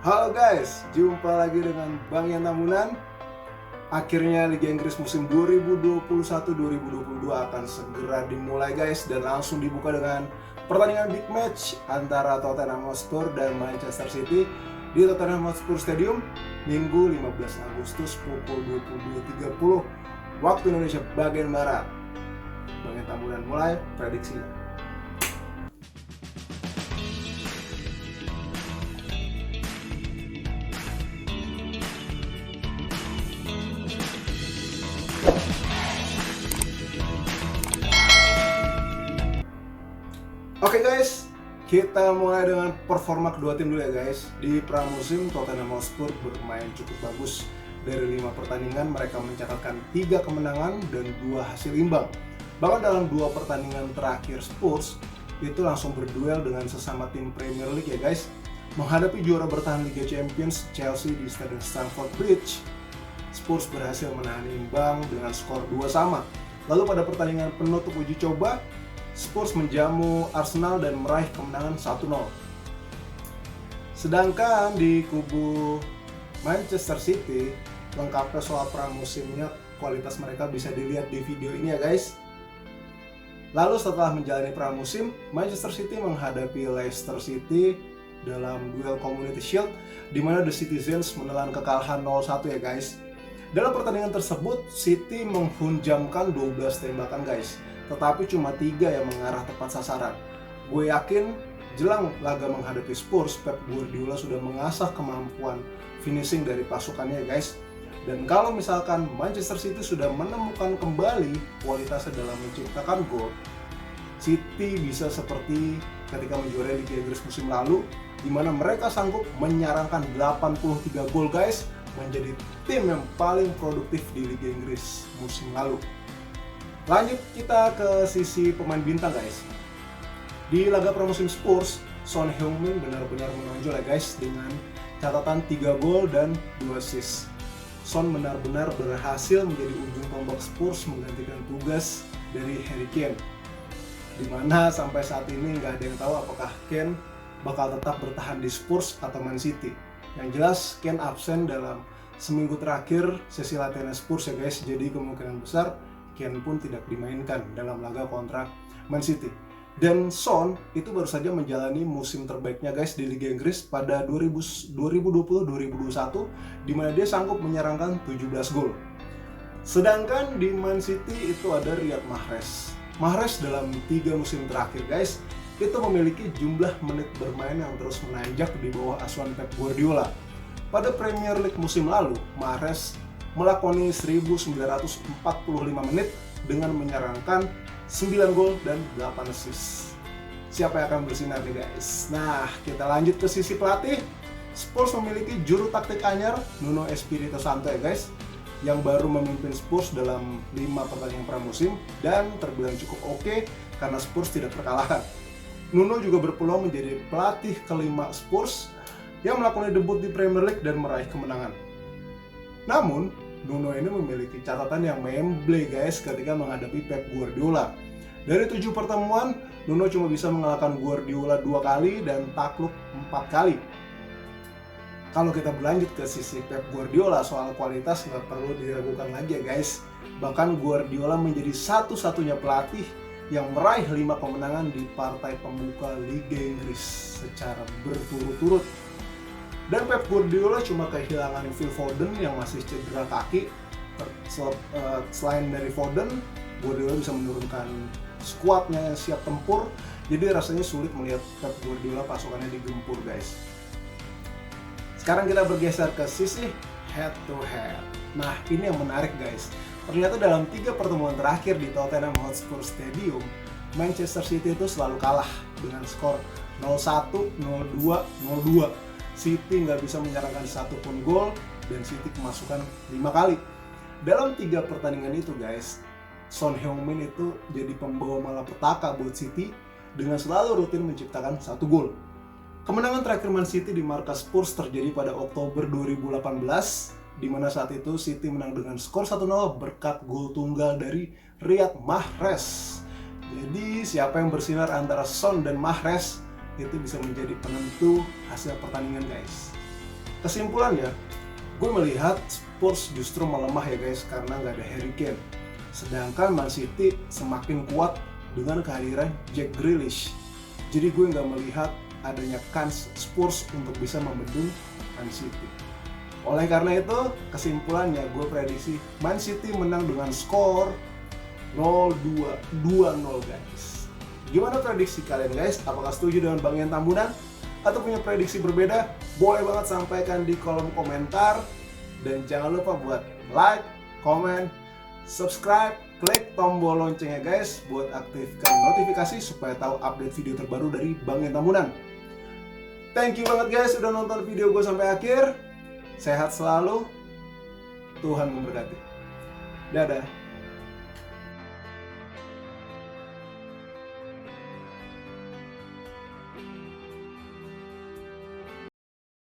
Halo guys, jumpa lagi dengan Bang Yan Tamunan. Akhirnya Liga Inggris musim 2021-2022 akan segera dimulai guys, dan langsung dibuka dengan pertandingan big match antara Tottenham Hotspur dan Manchester City di Tottenham Hotspur Stadium Minggu 15 Agustus pukul 22.30 waktu Indonesia bagian Barat. Bang Yan Tamunan mulai prediksinya. Oke guys, kita mulai dengan performa kedua tim dulu ya guys. Di pramusim, Tottenham Hotspur bermain cukup bagus. Dari 5 pertandingan mereka mencatatkan 3 kemenangan dan 2 hasil imbang. Bahkan dalam 2 pertandingan terakhir Spurs itu langsung berduel dengan sesama tim Premier League ya guys. Menghadapi juara bertahan Liga Champions Chelsea di Stadion Stamford Bridge, Spurs berhasil menahan imbang dengan skor 2-2. Lalu pada pertandingan penutup uji coba, Spurs menjamu Arsenal dan meraih kemenangan 1-0. Sedangkan di kubu Manchester City, lengkapnya soal pramusimnya, kualitas mereka bisa dilihat di video ini ya guys. Lalu setelah menjalani pramusim, Manchester City menghadapi Leicester City dalam duel Community Shield, di mana The Citizens menelan kekalahan 0-1 ya guys. Dalam pertandingan tersebut, City menghunjamkan 12 tembakan guys, tetapi cuma 3 yang mengarah tepat sasaran. Gue yakin jelang laga menghadapi Spurs, Pep Guardiola sudah mengasah kemampuan finishing dari pasukannya guys. Dan kalau misalkan Manchester City sudah menemukan kembali kualitasnya dalam menciptakan gol, City bisa seperti ketika menjuarai Liga Inggris musim lalu, di mana mereka sanggup menyarankan 83 gol guys, menjadi tim yang paling produktif di Liga Inggris musim lalu. Lanjut kita ke sisi pemain bintang guys. Di laga pramusim Spurs, Son Heung-min benar-benar menonjol ya guys, dengan catatan 3 gol dan 2 assist. Son benar-benar berhasil menjadi ujung tombak Spurs menggantikan tugas dari Harry Kane, dimana sampai saat ini nggak ada yang tahu apakah Kane bakal tetap bertahan di Spurs atau Man City. Yang jelas Kane absen dalam seminggu terakhir sesi latihan Spurs ya guys, jadi kemungkinan besar Kane pun tidak dimainkan dalam laga kontra Man City. Dan Son itu baru saja menjalani musim terbaiknya guys di Liga Inggris pada 2020-2021, di mana dia sanggup menyerangkan 17 gol. Sedangkan di Man City itu ada Riyad Mahrez. Mahrez dalam 3 musim terakhir guys, itu memiliki jumlah menit bermain yang terus menanjak di bawah asuhan Pep Guardiola. Pada Premier League musim lalu, Mahrez melakoni 1945 menit dengan menyerangkan 9 gol dan 8 assist. Siapa yang akan bersinar nih guys? Nah, kita lanjut ke sisi pelatih. Spurs memiliki juru taktik anyar Nuno Espirito Santo ya guys, yang baru memimpin Spurs dalam 5 pertandingan pramusim dan terbilang cukup oke karena Spurs tidak terkalahkan. Nuno juga berpeluang menjadi pelatih kelima Spurs yang melakukan debut di Premier League dan meraih kemenangan. Namun, Nuno ini memiliki catatan yang memble guys ketika menghadapi Pep Guardiola. Dari 7 pertemuan, Nuno cuma bisa mengalahkan Guardiola 2 kali dan takluk 4 kali. Kalau kita berlanjut ke sisi Pep Guardiola, soal kualitas nggak perlu diragukan lagi ya guys. Bahkan Guardiola menjadi satu-satunya pelatih yang meraih 5 kemenangan di partai pembuka Liga Inggris secara berturut-turut. Dan Pep Guardiola cuma kehilangan Phil Foden yang masih cedera kaki. Selain dari Foden, Guardiola bisa menurunkan skuadnya yang siap tempur. Jadi rasanya sulit melihat Pep Guardiola pasukannya digempur guys. Sekarang kita bergeser ke sisi head to head. Nah, ini yang menarik guys. Ternyata dalam 3 pertemuan terakhir di Tottenham Hotspur Stadium, Manchester City itu selalu kalah dengan skor 0-1, 0-2, 0-2. City nggak bisa menyerangkan satupun gol dan City kemasukan 5 kali. Dalam 3 pertandingan itu guys, Son Heung-min itu jadi pembawa malapetaka buat City dengan selalu rutin menciptakan 1 gol. Kemenangan terakhir Man City di markas Spurs terjadi pada Oktober 2018, di mana saat itu City menang dengan skor 1-0 berkat gol tunggal dari Riyad Mahrez. Jadi siapa yang bersinar antara Son dan Mahrez itu bisa menjadi penentu hasil pertandingan guys. Kesimpulannya, gue melihat Spurs justru melemah ya guys karena nggak ada Harry Kane. Sedangkan Man City semakin kuat dengan kehadiran Jack Grealish. Jadi gue nggak melihat adanya kans Spurs untuk bisa membendung Man City. Oleh karena itu, kesimpulannya gue prediksi Man City menang dengan skor 0-2, 2-0 guys. Gimana prediksi kalian guys? Apakah setuju dengan Bang Ian Tambunan? Atau punya prediksi berbeda? Boleh banget sampaikan di kolom komentar. Dan jangan lupa buat like, comment, subscribe, klik tombol loncengnya guys buat aktifkan notifikasi supaya tahu update video terbaru dari Bang Ian Tambunan. Thank you banget guys udah nonton video gue sampai akhir. Sehat selalu, Tuhan memberkati. Dadah.